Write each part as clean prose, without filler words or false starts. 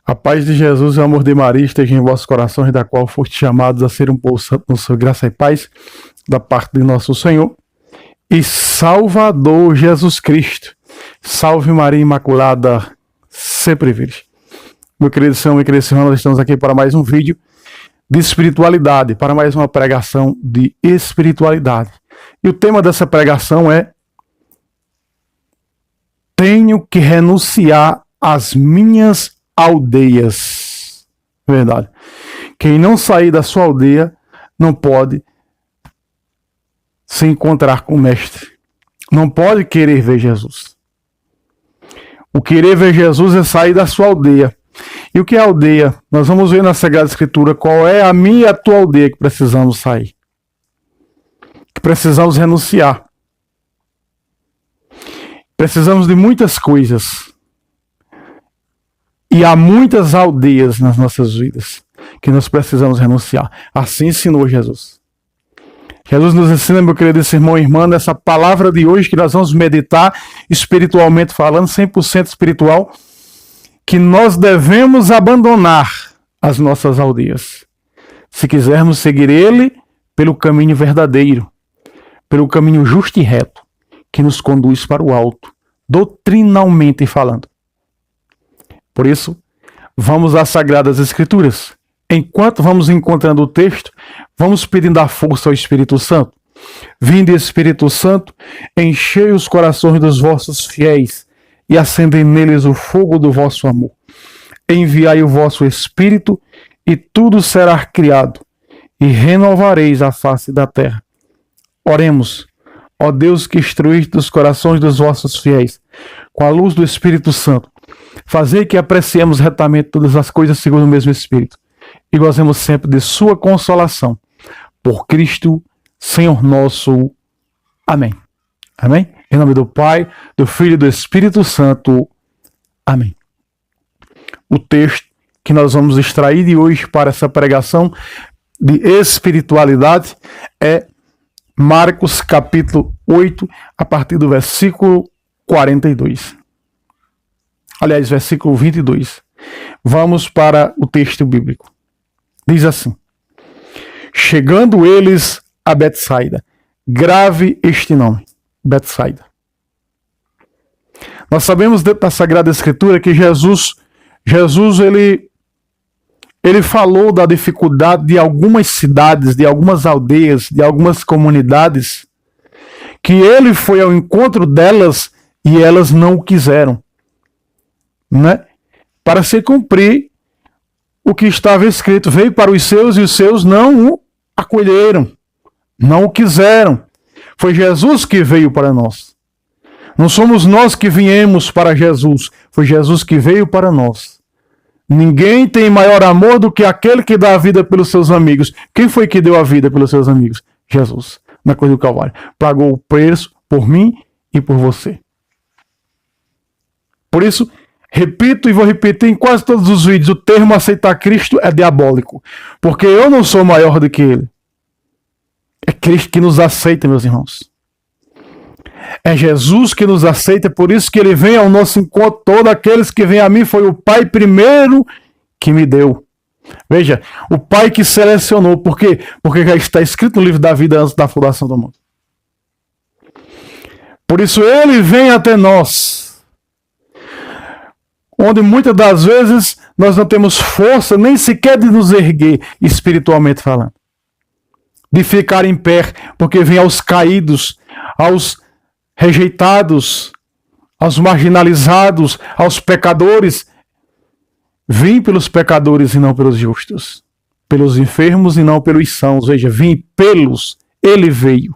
A paz de Jesus e o amor de Maria estejam em vossos corações, da qual foste chamados a ser um povo santo no sua graça e paz, da parte de nosso Senhor e Salvador Jesus Cristo. Salve Maria Imaculada, sempre virgem. Meu querido Senhor, minha querida irmã, nós estamos aqui para mais um vídeo de espiritualidade, para mais uma pregação de espiritualidade. E o tema dessa pregação é: tenho que renunciar às minhas aldeias. Verdade. Quem não sair da sua aldeia não pode se encontrar com o Mestre. Não pode querer ver Jesus. O querer ver Jesus é sair da sua aldeia. E o que é aldeia? Nós vamos ver na Sagrada Escritura qual é a minha e a tua aldeia que precisamos sair. Que precisamos renunciar. Precisamos de muitas coisas. E há muitas aldeias nas nossas vidas que nós precisamos renunciar. Assim ensinou Jesus. Jesus nos ensina, meu querido irmão e irmã, nessa palavra de hoje que nós vamos meditar espiritualmente falando, 100% espiritual, que nós devemos abandonar as nossas aldeias, se quisermos seguir Ele pelo caminho verdadeiro, pelo caminho justo e reto, que nos conduz para o alto, doutrinalmente falando. Por isso, vamos às Sagradas Escrituras. Enquanto vamos encontrando o texto, vamos pedindo a força ao Espírito Santo. Vinde, Espírito Santo, enchei os corações dos vossos fiéis e acendei neles o fogo do vosso amor. Enviai o vosso Espírito e tudo será criado e renovareis a face da terra. Oremos. Ó Deus, que instruíste os corações dos vossos fiéis com a luz do Espírito Santo, fazei que apreciemos retamente todas as coisas segundo o mesmo Espírito e gozemos sempre de sua consolação. Por Cristo, Senhor nosso. Amém. Amém? Em nome do Pai, do Filho e do Espírito Santo. Amém. O texto que nós vamos extrair de hoje para essa pregação de espiritualidade é Marcos capítulo 8, a partir do versículo 42. Aliás, versículo 22. Vamos para o texto bíblico. Diz assim: chegando eles a Betsaida. Grave este nome, Betsaida. Nós sabemos dentro da Sagrada Escritura que Jesus ele falou da dificuldade de algumas cidades, de algumas aldeias, de algumas comunidades, que ele foi ao encontro delas e elas não o quiseram, né? Para se cumprir o que estava escrito: veio para os seus e os seus não o acolheram, não o quiseram. Foi Jesus que veio para nós. Não somos nós que viemos para Jesus, foi Jesus que veio para nós. Ninguém tem maior amor do que aquele que dá a vida pelos seus amigos. Quem foi que deu a vida pelos seus amigos? Jesus, na cruz do Calvário. Pagou o preço por mim e por você. Por isso, repito e vou repetir em quase todos os vídeos: o termo aceitar Cristo é diabólico. Porque eu não sou maior do que Ele. É Cristo que nos aceita, meus irmãos. É Jesus que nos aceita, por isso que Ele vem ao nosso encontro. Todos aqueles que vêm a mim, foi o Pai primeiro que me deu. Veja, o Pai que selecionou. Por quê? Porque já está escrito no livro da vida antes da fundação do mundo. Por isso Ele vem até nós, onde muitas das vezes nós não temos força nem sequer de nos erguer, espiritualmente falando, de ficar em pé, porque vem aos caídos, aos rejeitados, aos marginalizados, aos pecadores. Vim pelos pecadores e não pelos justos, pelos enfermos e não pelos sãos. Veja, vim pelos, Ele veio.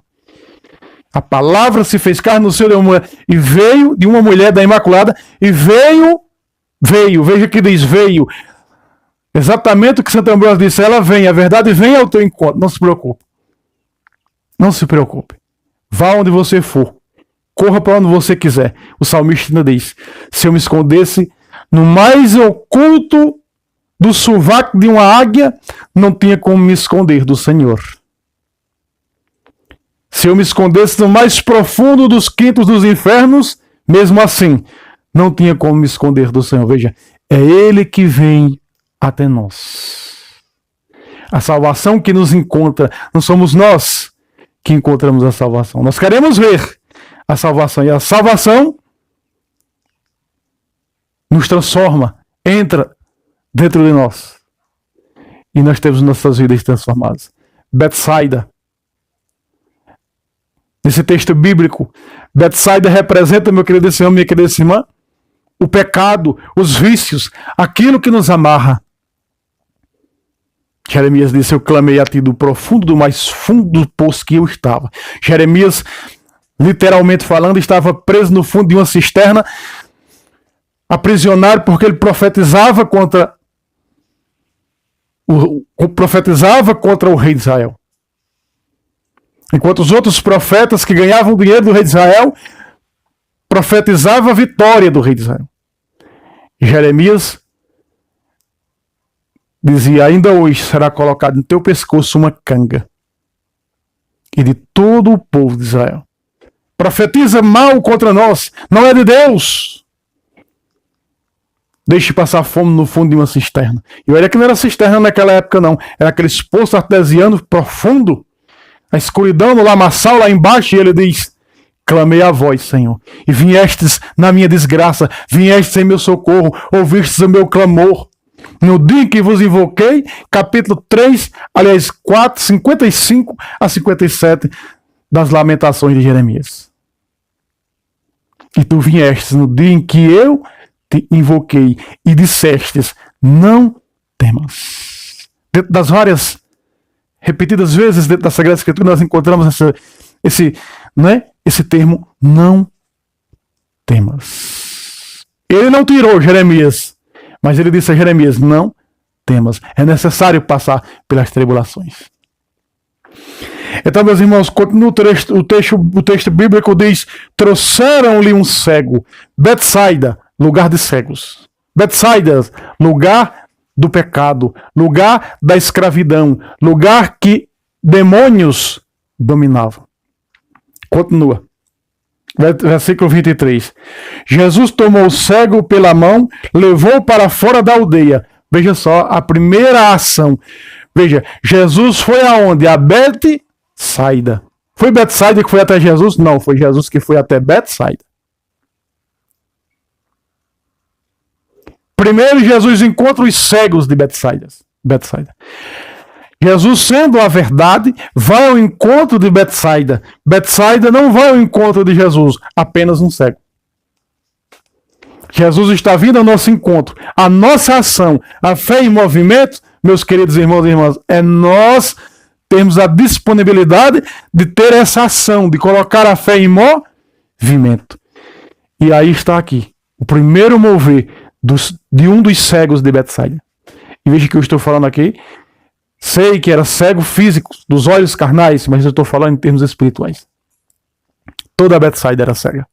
A palavra se fez carne no seio de uma mulher, e veio de uma mulher da Imaculada, e veio, veja que diz veio. Exatamente o que Santo Ambrósio disse: ela vem, a verdade vem ao teu encontro. Não se preocupe. Não se preocupe. Vá onde você for. Corra para onde você quiser. O salmista ainda diz: se eu me escondesse no mais oculto do sovaco de uma águia, não tinha como me esconder do Senhor. Se eu me escondesse no mais profundo dos quintos dos infernos, mesmo assim, não tinha como me esconder do Senhor. Veja, É Ele que vem até nós. A salvação que nos encontra, não somos nós que encontramos a salvação. Nós queremos ver a salvação, e a salvação nos transforma, entra dentro de nós. E nós temos nossas vidas transformadas. Betsaida. Nesse texto bíblico, Betsaida representa, meu querido irmão, minha querida irmã, o pecado, os vícios, aquilo que nos amarra. Jeremias disse: eu clamei a ti do profundo, do mais fundo do poço que eu estava. Jeremias, literalmente falando, estava preso no fundo de uma cisterna, aprisionado porque ele profetizava contra o rei de Israel. Enquanto os outros profetas que ganhavam dinheiro do rei de Israel profetizavam a vitória do rei de Israel. Jeremias dizia: ainda hoje será colocado no teu pescoço uma canga, e de todo o povo de Israel. Profetiza mal contra nós, não é de Deus. Deixe passar fome no fundo de uma cisterna. E olha que não era cisterna naquela época, não. Era aqueles poços artesianos profundo, a escuridão no lamaçal lá embaixo, e ele diz: clamei a voz, Senhor, e viestes na minha desgraça, viestes em meu socorro, ouvistes o meu clamor. No dia em que vos invoquei, capítulo 3, aliás 4, 55 a 57 das Lamentações de Jeremias. E tu viestes no dia em que eu te invoquei e dissestes: não temas. Dentro das várias repetidas vezes dentro da Sagrada Escritura nós encontramos esse termo, não temas. Ele não tirou Jeremias, mas ele disse a Jeremias: não temas. É necessário passar pelas tribulações. Então, meus irmãos, continua o texto bíblico diz: trouxeram-lhe um cego. Betsaida, lugar de cegos. Betsaida, lugar do pecado, lugar da escravidão, lugar que demônios dominavam. Continua. Versículo 23. Jesus tomou o cego pela mão, levou para fora da aldeia. Veja só a primeira ação. Veja, Jesus foi aonde? A Betsaida. Foi Betsaida que foi até Jesus? Não, foi Jesus que foi até Betsaida. Primeiro Jesus encontra os cegos de Betsaida. Jesus, sendo a verdade, vai ao encontro de Betsaida. Betsaida não vai ao encontro de Jesus, apenas um cego. Jesus está vindo ao nosso encontro. A nossa ação, a fé em movimento, meus queridos irmãos e irmãs, é nós termos a disponibilidade de ter essa ação, de colocar a fé em movimento. E aí está aqui, o primeiro mover de um dos cegos de Betsaida. E veja que eu estou falando aqui, sei que era cego físico, dos olhos carnais, mas eu estou falando em termos espirituais. Toda Betsaida era cega.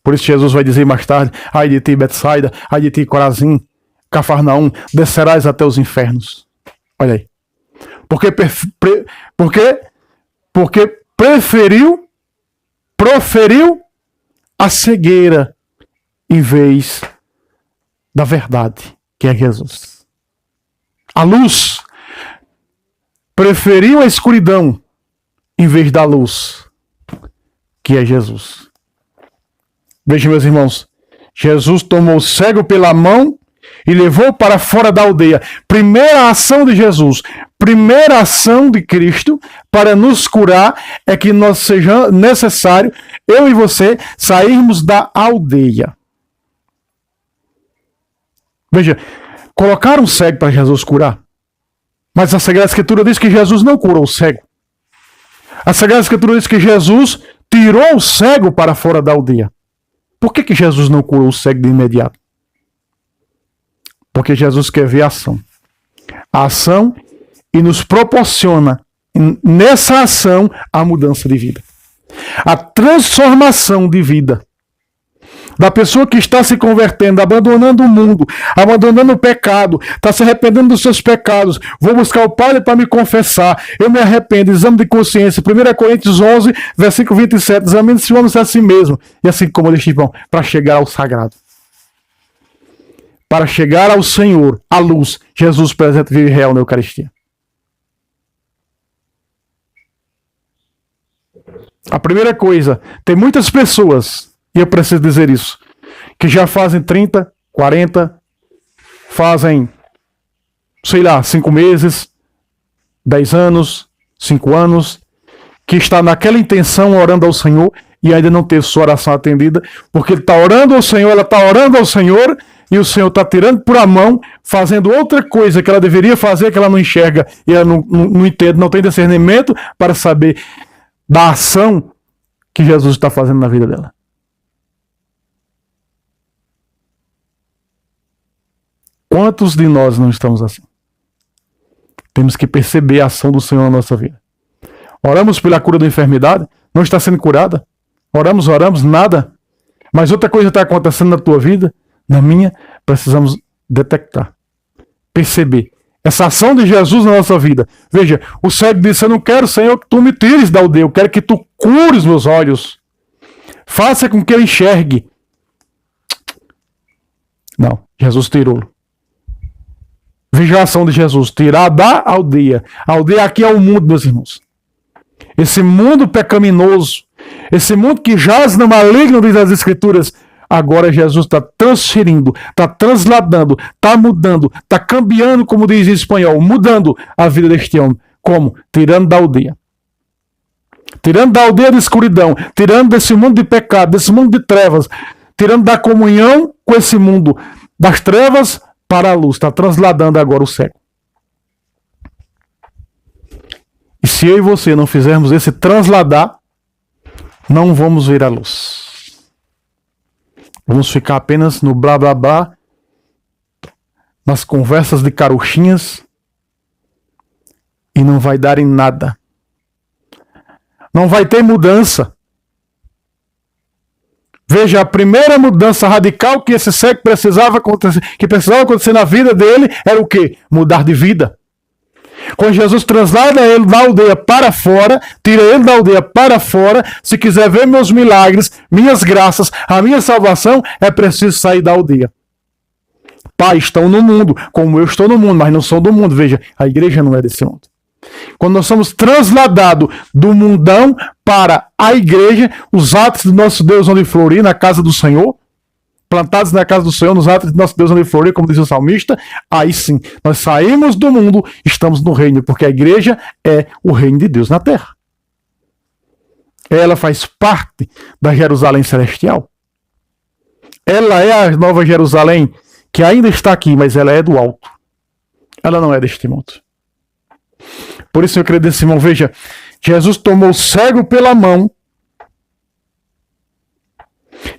Por isso Jesus vai dizer mais tarde: ai de ti, Betsaida, ai de ti, Corazim, Cafarnaum, descerás até os infernos. Olha aí. Porque proferiu a cegueira em vez da verdade, que é Jesus. A luz preferiu a escuridão em vez da luz, que é Jesus. Vejam, meus irmãos, Jesus tomou o cego pela mão e levou para fora da aldeia. Primeira ação de Jesus, primeira ação de Cristo para nos curar é que nós seja necessário, eu e você, sairmos da aldeia. Veja, colocaram um cego para Jesus curar, mas a Sagrada Escritura diz que Jesus não curou o cego. A Sagrada Escritura diz que Jesus tirou o cego para fora da aldeia. Por que Jesus não curou o cego de imediato? Porque Jesus quer ver a ação. A ação, e nos proporciona nessa ação a mudança de vida. A transformação de vida. Da pessoa que está se convertendo, abandonando o mundo, abandonando o pecado, está se arrependendo dos seus pecados. Vou buscar o Padre para me confessar. Eu me arrependo. Exame de consciência. 1 Coríntios 11, versículo 27. Examine-se o homem a si mesmo. E assim como eles vão para chegar ao sagrado. para chegar ao Senhor, à luz, Jesus presente, vivo e real na Eucaristia. A primeira coisa, tem muitas pessoas, e eu preciso dizer isso, que já fazem 30, 40, fazem, sei lá, 5 meses, 10 anos, 5 anos, que está naquela intenção orando ao Senhor e ainda não teve sua oração atendida, porque ele está orando ao Senhor, ela está orando ao Senhor, e o Senhor está tirando por a mão, fazendo outra coisa que ela deveria fazer, que ela não enxerga e ela não entende, não tem discernimento para saber da ação que Jesus está fazendo na vida dela. Quantos de nós não estamos assim? Temos que perceber a ação do Senhor na nossa vida. Oramos pela cura da enfermidade, não está sendo curada. Oramos, nada. Mas outra coisa está acontecendo na tua vida, na minha, precisamos detectar, perceber essa ação de Jesus na nossa vida. Veja, o cego disse: eu não quero, Senhor, que tu me tires da aldeia, eu quero que tu cures meus olhos. Faça com que eu enxergue. Não, Jesus tirou. Veja a ação de Jesus, tirar da aldeia. A aldeia aqui é o mundo, meus irmãos. Esse mundo pecaminoso, esse mundo que jaz no maligno, diz as Escrituras. Agora Jesus está transferindo, está transladando, está mudando, está cambiando, como diz em espanhol, mudando a vida deste homem. Como? Tirando da aldeia. Tirando da aldeia de escuridão, tirando desse mundo de pecado, desse mundo de trevas, tirando da comunhão com esse mundo das trevas para a luz. Está transladando agora o cego. E se eu e você não fizermos esse transladar, não vamos ver a luz. Vamos ficar apenas no blá blá blá, nas conversas de carochinhas, e não vai dar em nada. Não vai ter mudança. Veja, a primeira mudança radical que esse cego precisava acontecer na vida dele era o quê? Mudar de vida. Quando Jesus translada ele da aldeia para fora, tira ele da aldeia para fora, se quiser ver meus milagres, minhas graças, a minha salvação, é preciso sair da aldeia. Pai, estão no mundo, como eu estou no mundo, mas não sou do mundo. Veja, a igreja não é desse mundo. Quando nós somos transladados do mundão para a igreja, os atos do nosso Deus onde florir, na casa do Senhor, plantados na casa do Senhor, nos atos de nosso Deus onde florir, como diz o salmista, aí sim, nós saímos do mundo, estamos no reino, porque a igreja é o reino de Deus na terra. Ela faz parte da Jerusalém celestial. Ela é a nova Jerusalém, que ainda está aqui, mas ela é do alto. Ela não é deste mundo. Por isso, eu creio desse irmão, veja, Jesus tomou o cego pela mão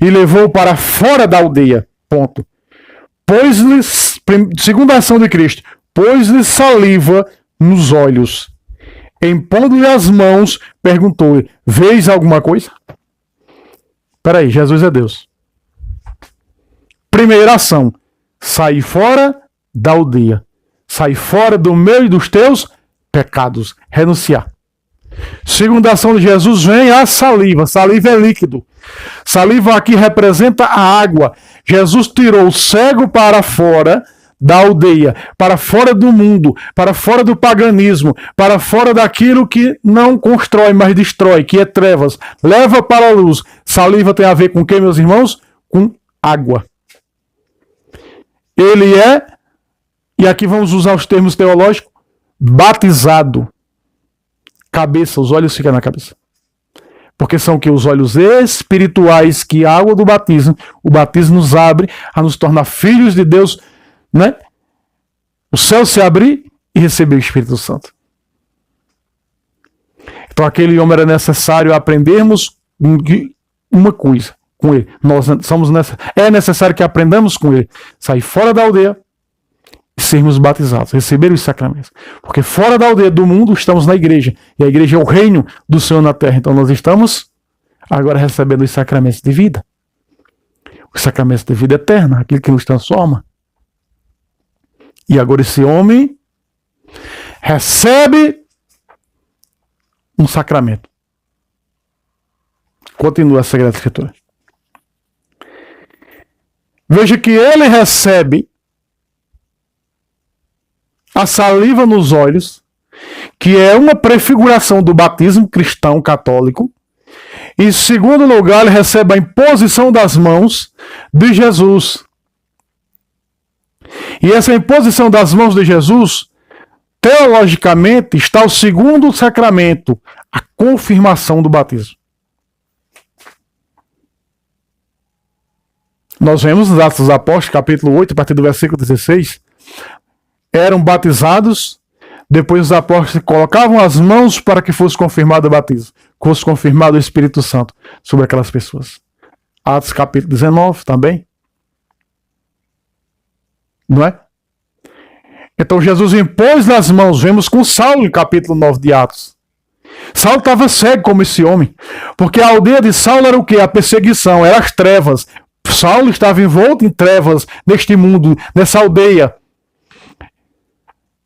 e levou para fora da aldeia. Ponto. Pôs-lhe, segunda ação de Cristo, pôs-lhe saliva nos olhos. Impondo-lhe as mãos, perguntou-lhe: vês alguma coisa? Peraí, Jesus é Deus. Primeira ação: sair fora da aldeia. Sair fora do meio dos teus pecados. Renunciar. Segunda ação de Jesus, vem a saliva. Saliva é líquido. Saliva aqui representa a água. Jesus tirou o cego para fora da aldeia, para fora do mundo, para fora do paganismo, para fora daquilo que não constrói, mas destrói, que é trevas. Leva para a luz. Saliva tem a ver com o que, meus irmãos? Com água. Ele é, e aqui vamos usar os termos teológicos, batizado. Cabeça, os olhos ficam na cabeça. Porque são que os olhos espirituais que a água do batismo, o batismo nos abre a nos tornar filhos de Deus, né? O céu se abrir e receber o Espírito Santo. Então aquele homem era necessário aprendermos uma coisa com ele. É necessário que aprendamos com ele. Sair fora da aldeia e sermos batizados, receber os sacramentos. Porque fora da aldeia do mundo estamos na igreja. E a igreja é o reino do Senhor na terra. Então nós estamos agora recebendo os sacramentos de vida. Os sacramentos de vida eterna, aquilo que nos transforma. E agora esse homem recebe um sacramento. Continua a Sagrada Escritura. Veja que ele recebe a saliva nos olhos, que é uma prefiguração do batismo cristão católico. Em segundo lugar, ele recebe a imposição das mãos de Jesus. E essa imposição das mãos de Jesus, teologicamente, está o segundo sacramento, a confirmação do batismo. Nós vemos nos Atos dos Apóstolos, capítulo 8, a partir do versículo 16, eram batizados, depois os apóstolos colocavam as mãos para que fosse confirmado o batismo, fosse confirmado o Espírito Santo sobre aquelas pessoas. Atos capítulo 19 também. Não é? Então Jesus impôs nas mãos, vemos com Saulo em capítulo 9 de Atos. Saulo estava cego como esse homem, porque a aldeia de Saulo era o quê? A perseguição, eram as trevas. Saulo estava envolto em trevas neste mundo, nessa aldeia.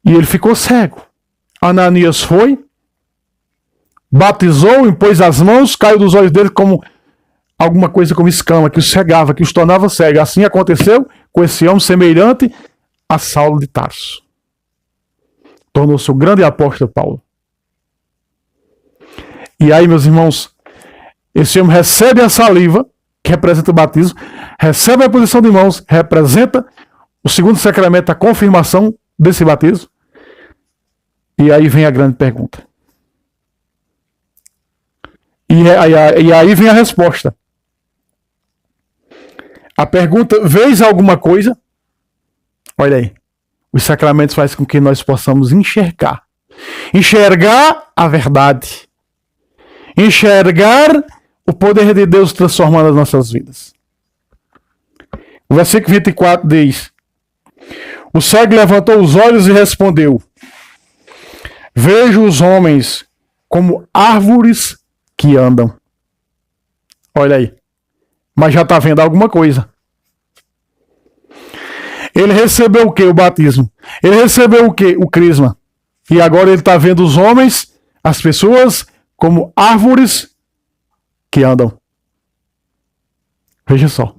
E ele ficou cego. Ananias foi, batizou, impôs as mãos, caiu dos olhos dele como alguma coisa como escama, que os cegava, que os tornava cegos. Assim aconteceu com esse homem semelhante a Saulo de Tarso. Tornou-se o grande apóstolo Paulo. E aí, meus irmãos, esse homem recebe a saliva, que representa o batismo, recebe a posição de mãos, representa o segundo sacramento, a confirmação desse batismo. E aí vem a grande pergunta. E aí vem a resposta. A pergunta, vês alguma coisa? Olha aí. Os sacramentos fazem com que nós possamos enxergar. Enxergar a verdade. Enxergar o poder de Deus transformando as nossas vidas. O versículo 24 diz: o cego levantou os olhos e respondeu: vejo os homens como árvores que andam. Olha aí. Mas já está vendo alguma coisa. Ele recebeu o que? O batismo. Ele recebeu o que? O crisma. E agora ele está vendo os homens, as pessoas, como árvores que andam. Veja só.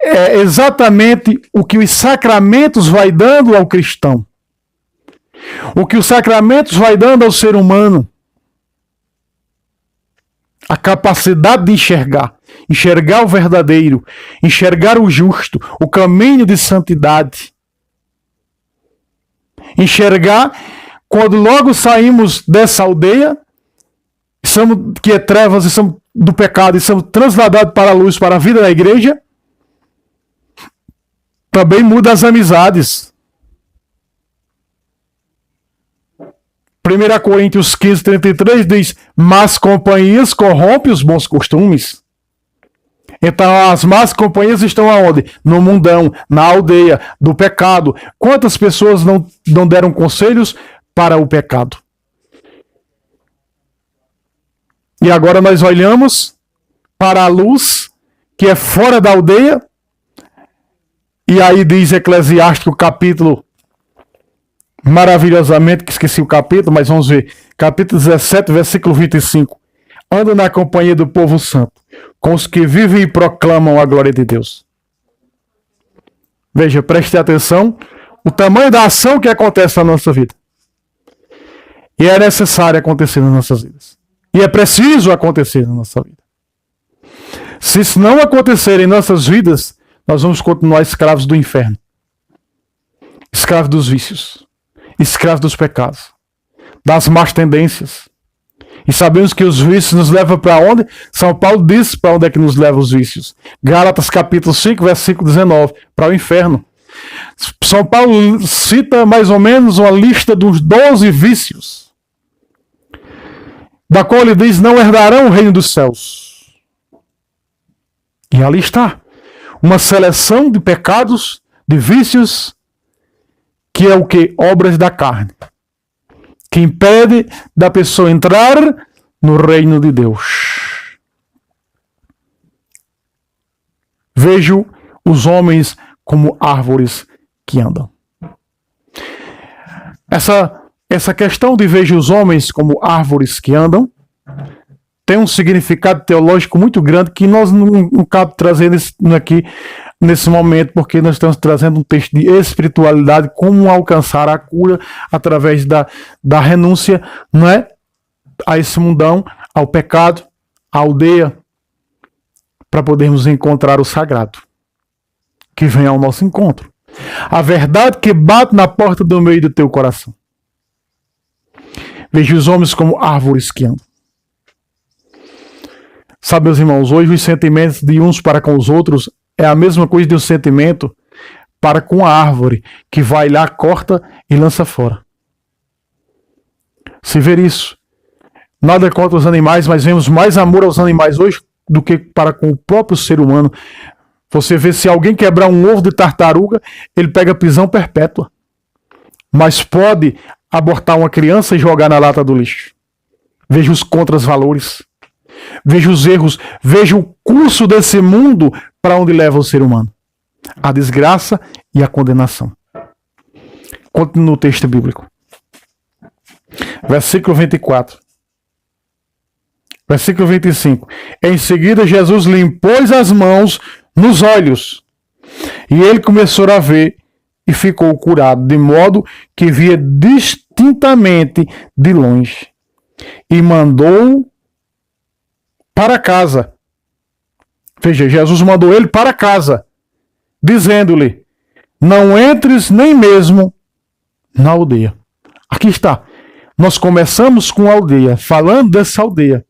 É exatamente o que os sacramentos vai dando ao cristão. O que os sacramentos vai dando ao ser humano. A capacidade de enxergar. Enxergar o verdadeiro. Enxergar o justo. O caminho de santidade. Enxergar quando logo saímos dessa aldeia, que é trevas, e somos do pecado, e somos transladados para a luz, para a vida da igreja, também muda as amizades. 1 Coríntios 15, 33 diz: más companhias corrompem os bons costumes. Então as más companhias estão aonde? No mundão, na aldeia, do pecado. Quantas pessoas não deram conselhos para o pecado? E agora nós olhamos para a luz, que é fora da aldeia. E aí diz Eclesiástico, capítulo, maravilhosamente, que esqueci o capítulo, mas vamos ver. Capítulo 17, versículo 25. Anda na companhia do povo santo, com os que vivem e proclamam a glória de Deus. Veja, preste atenção o tamanho da ação que acontece na nossa vida. E é necessário acontecer nas nossas vidas. E é preciso acontecer na nossa vida. Se isso não acontecer em nossas vidas, nós vamos continuar escravos do inferno. Escravos dos vícios. Escravos dos pecados. Das más tendências. E sabemos que os vícios nos levam para onde? São Paulo diz para onde é que nos levam os vícios. Gálatas capítulo 5, versículo 19. Para o inferno. São Paulo cita mais ou menos uma lista dos 12 vícios, da qual ele diz: não herdarão o reino dos céus. E ali está. Uma seleção de pecados, de vícios, que é o que? Obras da carne. Que impede da pessoa entrar no reino de Deus. Vejo os homens como árvores que andam. Essa questão de vejo os homens como árvores que andam tem um significado teológico muito grande que nós não cabe trazer aqui nesse momento, porque nós estamos trazendo um texto de espiritualidade, como alcançar a cura através da renúncia, não é? A esse mundão, ao pecado, à aldeia, para podermos encontrar o sagrado, que vem ao nosso encontro. A verdade que bate na porta do meio do teu coração. Veja os homens como árvores que andam. Sabe, meus irmãos, hoje os sentimentos de uns para com os outros é a mesma coisa de um sentimento para com a árvore, que vai lá, corta e lança fora. Se ver isso, nada contra os animais, mas vemos mais amor aos animais hoje do que para com o próprio ser humano. Você vê, se alguém quebrar um ovo de tartaruga, ele pega prisão perpétua. Mas pode abortar uma criança e jogar na lata do lixo. Veja os contras-valores. Veja os erros. Veja o curso desse mundo para onde leva o ser humano. A desgraça e a condenação. Continua o texto bíblico. Versículo 24. Versículo 25. Em seguida, Jesus lhe impôs as mãos nos olhos, e ele começou a ver e ficou curado, de modo que via distintamente de longe, e mandou para casa. Veja, Jesus mandou ele para casa, dizendo-lhe: não entres nem mesmo na aldeia. Aqui está. Nós começamos com a aldeia, falando dessa aldeia.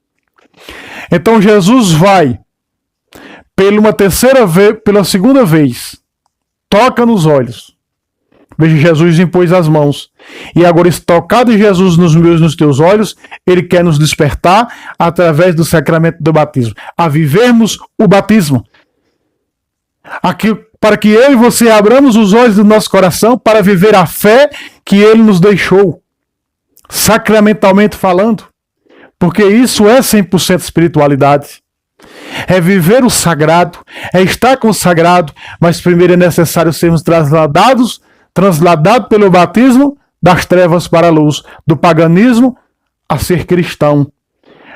Então Jesus vai pela segunda vez, toca nos olhos. Veja, Jesus impôs as mãos. E agora, tocado Jesus nos meus e nos teus olhos, ele quer nos despertar através do sacramento do batismo, a vivermos o batismo. Aqui, para que eu e você abramos os olhos do nosso coração para viver a fé que ele nos deixou, sacramentalmente falando. Porque isso é 100% espiritualidade. É viver o sagrado, é estar com o sagrado, mas primeiro é necessário sermos transladados pelo batismo das trevas para a luz, do paganismo a ser cristão,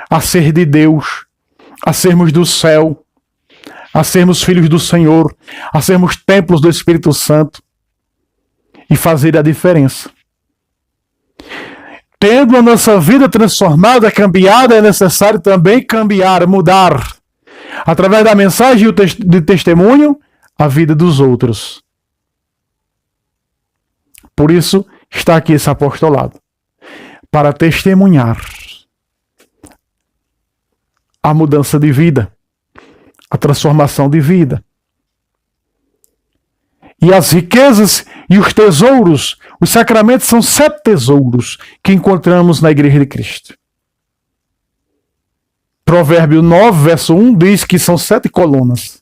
a ser de Deus, a sermos do céu, a sermos filhos do Senhor, a sermos templos do Espírito Santo e fazer a diferença. Tendo a nossa vida transformada, cambiada, é necessário também cambiar, mudar, através da mensagem de testemunho, a vida dos outros. Por isso está aqui esse apostolado, para testemunhar a mudança de vida, a transformação de vida. E as riquezas e os tesouros, os sacramentos são 7 tesouros que encontramos na Igreja de Cristo. Provérbio 9, verso 1 diz que são 7 colunas.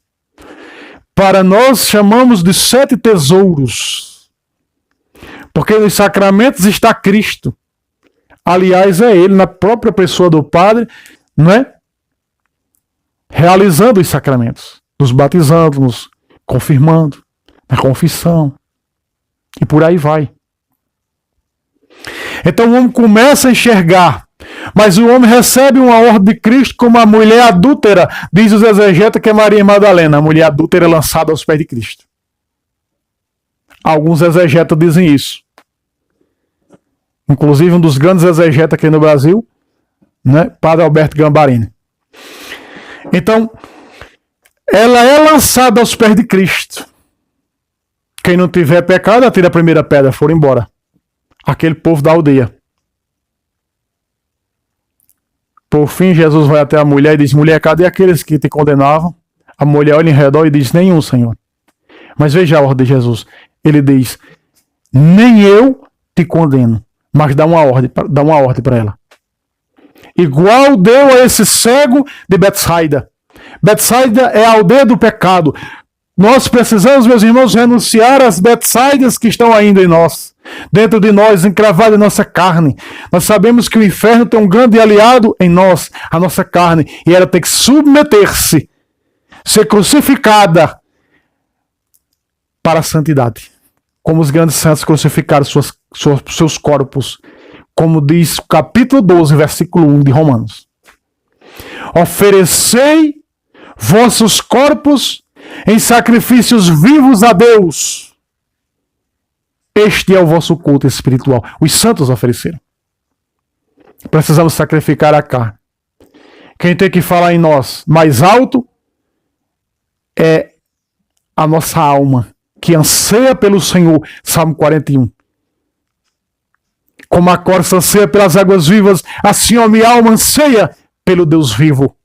Para nós chamamos de 7 tesouros, porque nos sacramentos está Cristo. Aliás, é Ele, na própria pessoa do Padre, não é? Realizando os sacramentos, nos batizando, nos confirmando, na confissão, e por aí vai. Então o homem começa a enxergar, mas o homem recebe uma ordem de Cristo como a mulher adúltera, diz os exegetas que é Maria Madalena, a mulher adúltera lançada aos pés de Cristo. Alguns exegetas dizem isso. Inclusive um dos grandes exegetas aqui no Brasil, né, Padre Alberto Gambarini. Então, ela é lançada aos pés de Cristo. Quem não tiver pecado, atira a primeira pedra, foram embora. Aquele povo da aldeia. Por fim, Jesus vai até a mulher e diz: mulher, cadê aqueles que te condenavam? A mulher olha em redor e diz: nenhum, Senhor. Mas veja a ordem de Jesus. Ele diz: nem eu te condeno. Mas dá uma ordem para ela. Igual deu a esse cego de Betsaida. Betsaida é a aldeia do pecado. Nós precisamos, meus irmãos, renunciar às Betsaidas que estão ainda em nós, dentro de nós, encravadas em nossa carne. Nós sabemos que o inferno tem um grande aliado em nós, a nossa carne, e ela tem que submeter-se, ser crucificada para a santidade, como os grandes santos crucificaram seus corpos, como diz o capítulo 12, versículo 1 de Romanos. Oferecei vossos corpos em sacrifícios vivos a Deus. Este é o vosso culto espiritual. Os santos ofereceram. Precisamos sacrificar a carne. Quem tem que falar em nós mais alto é a nossa alma, que anseia pelo Senhor. Salmo 41. Como a corça anseia pelas águas vivas, assim a minha alma anseia pelo Deus vivo.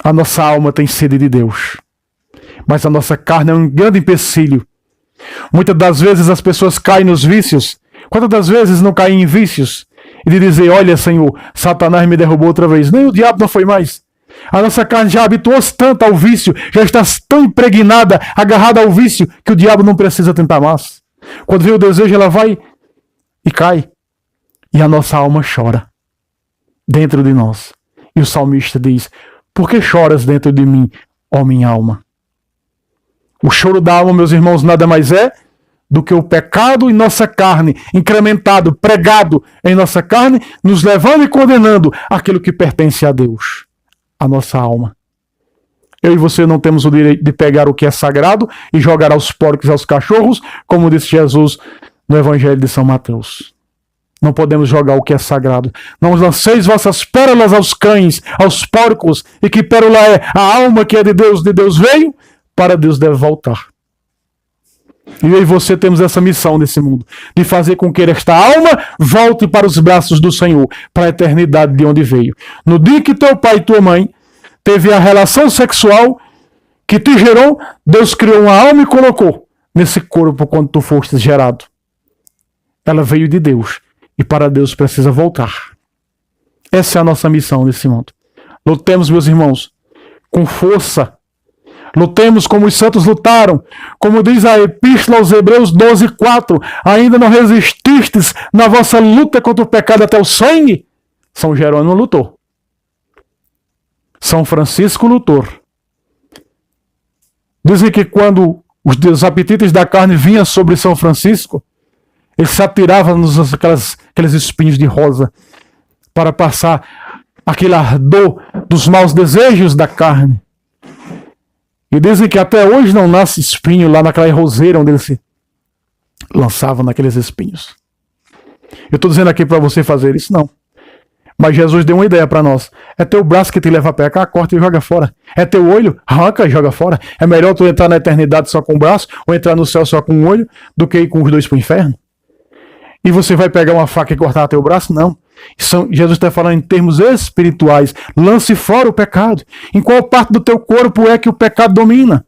A nossa alma tem sede de Deus, mas a nossa carne é um grande empecilho. Muitas das vezes as pessoas caem nos vícios. Quantas das vezes não caem em vícios? E de dizer, olha Senhor, Satanás me derrubou outra vez. Nem o diabo não foi mais. A nossa carne já habituou-se tanto ao vício, já está tão impregnada, agarrada ao vício, que o diabo não precisa tentar mais. Quando vê o desejo, ela vai e cai. E a nossa alma chora dentro de nós. E o salmista diz, por que choras dentro de mim, ó minha alma? O choro da alma, meus irmãos, nada mais é do que o pecado em nossa carne, incrementado, pregado em nossa carne, nos levando e condenando aquilo que pertence a Deus, a nossa alma. Eu e você não temos o direito de pegar o que é sagrado e jogar aos porcos e aos cachorros, como disse Jesus no Evangelho de São Mateus. Não podemos jogar o que é sagrado. Não lanceis vossas pérolas aos cães, aos porcos, e que pérola é? A alma que é de Deus veio, para Deus deve voltar. E eu e você temos essa missão nesse mundo, de fazer com que esta alma volte para os braços do Senhor, para a eternidade de onde veio. No dia que teu pai e tua mãe teve a relação sexual que te gerou, Deus criou uma alma e colocou nesse corpo quando tu foste gerado. Ela veio de Deus e para Deus precisa voltar. Essa é a nossa missão nesse mundo. Lutemos, meus irmãos, com força. Lutemos como os santos lutaram. Como diz a Epístola aos Hebreus 12:4. Ainda não resististes na vossa luta contra o pecado até o sangue? São Jerônimo lutou. São Francisco lutou. Dizem que quando os apetites da carne vinham sobre São Francisco, ele se atirava nos aqueles espinhos de rosa para passar aquele ardor dos maus desejos da carne. E dizem que até hoje não nasce espinho lá naquela roseira onde ele se lançava naqueles espinhos. Eu estou dizendo aqui para você fazer isso, não. Mas Jesus deu uma ideia para nós. É teu braço que te leva a pecar, corta e joga fora. É teu olho, arranca e joga fora. É melhor tu entrar na eternidade só com o braço, ou entrar no céu só com um olho, do que ir com os dois para o inferno. E você vai pegar uma faca e cortar teu braço? Não. Jesus está falando em termos espirituais. Lance fora o pecado. Em qual parte do teu corpo é que o pecado domina?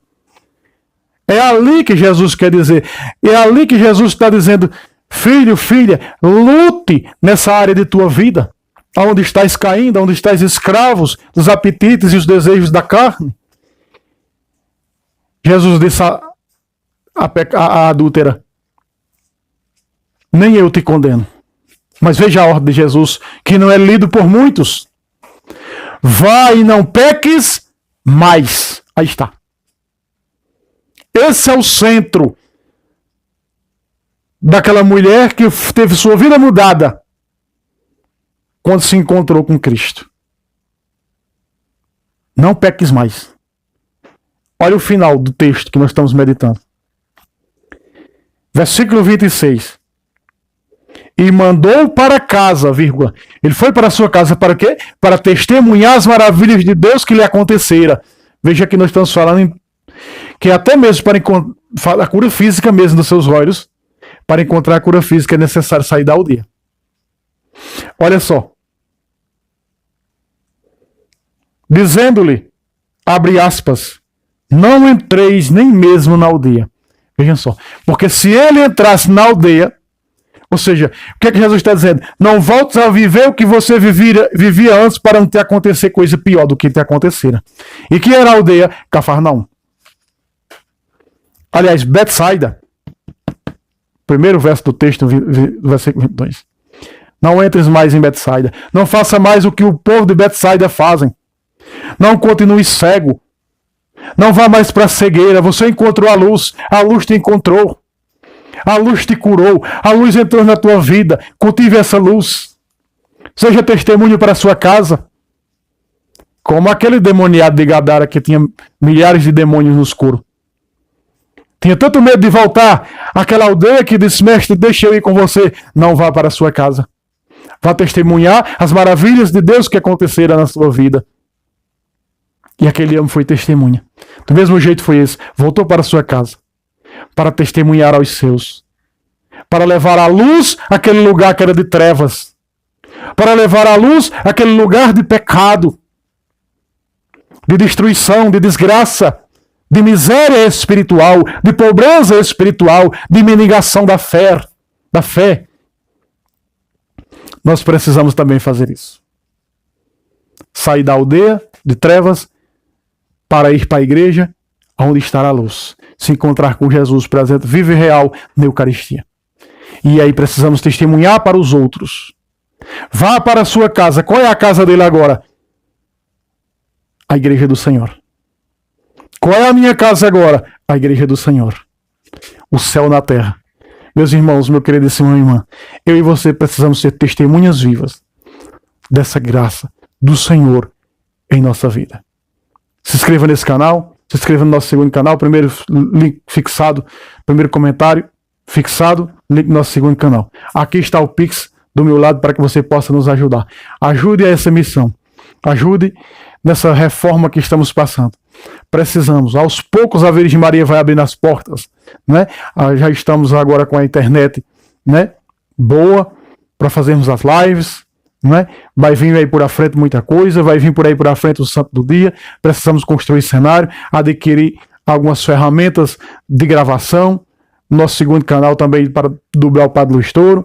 É ali que Jesus quer dizer. É ali que Jesus está dizendo, filho, filha, lute nessa área de tua vida. Onde estás caindo, onde estás escravos dos apetites e os desejos da carne. Jesus disse à adúltera, nem eu te condeno. Mas veja a ordem de Jesus, que não é lido por muitos. Vai e não peques mais. Aí está. Esse é o centro daquela mulher que teve sua vida mudada quando se encontrou com Cristo. Não peques mais. Olha o final do texto que nós estamos meditando. Versículo 26. E mandou para casa, vírgula. Ele foi para a sua casa para quê? Para testemunhar as maravilhas de Deus que lhe aconteceram. Veja que nós estamos falando que até mesmo para encontrar a cura física mesmo dos seus olhos, para encontrar a cura física é necessário sair da aldeia. Olha só. Dizendo-lhe, abre aspas, não entreis nem mesmo na aldeia. Vejam só. Porque se ele entrasse na aldeia, ou seja, o que é que Jesus está dizendo? Não voltes a viver o que você vivia antes para não te acontecer coisa pior do que te acontecera. E que era a aldeia? Cafarnaum. Aliás, Betsaida. Primeiro verso do texto, versículo 22. Não entres mais em Betsaida. Não faça mais o que o povo de Betsaida fazem. Não continue cego. Não vá mais para a cegueira. Você encontrou a luz te encontrou. A luz te curou, a luz entrou na tua vida, cultive essa luz. Seja testemunho para a sua casa. Como aquele demoniado de Gadara que tinha milhares de demônios no escuro. Tinha tanto medo de voltar àquela aldeia que disse: mestre, deixa eu ir com você. Não vá para a sua casa. Vá testemunhar as maravilhas de Deus que aconteceram na sua vida. E aquele homem foi testemunha. Do mesmo jeito foi esse. Voltou para a sua casa. Para testemunhar aos seus. Para levar à luz aquele lugar que era de trevas. Para levar à luz aquele lugar de pecado. De destruição, de desgraça. De miséria espiritual. De pobreza espiritual. De mitigação da fé. Nós precisamos também fazer isso. Sair da aldeia de trevas para ir para a igreja, onde está a luz. Se encontrar com Jesus presente, vivo e real na Eucaristia. E aí precisamos testemunhar para os outros. Vá para a sua casa. Qual é a casa dele agora? A igreja do Senhor. Qual é a minha casa agora? A igreja do Senhor. O céu na terra. Meus irmãos, meu queridíssimo irmã, eu e você precisamos ser testemunhas vivas dessa graça do Senhor em nossa vida. Se inscreva nesse canal, se inscreva no nosso segundo canal, primeiro link fixado, primeiro comentário fixado, link no nosso segundo canal. Aqui está o Pix do meu lado para que você possa nos ajudar. Ajude a essa missão. Ajude nessa reforma que estamos passando. Precisamos. Aos poucos a Virgem Maria vai abrindo as portas, né? Já estamos agora com a internet, né? Boa para fazermos as lives, né? Vai vir aí por à frente muita coisa, vai vir por aí por à frente o Santo do Dia. Precisamos construir cenário, adquirir algumas ferramentas de gravação. Nosso segundo canal também para dublar o Padre Luiz Touro,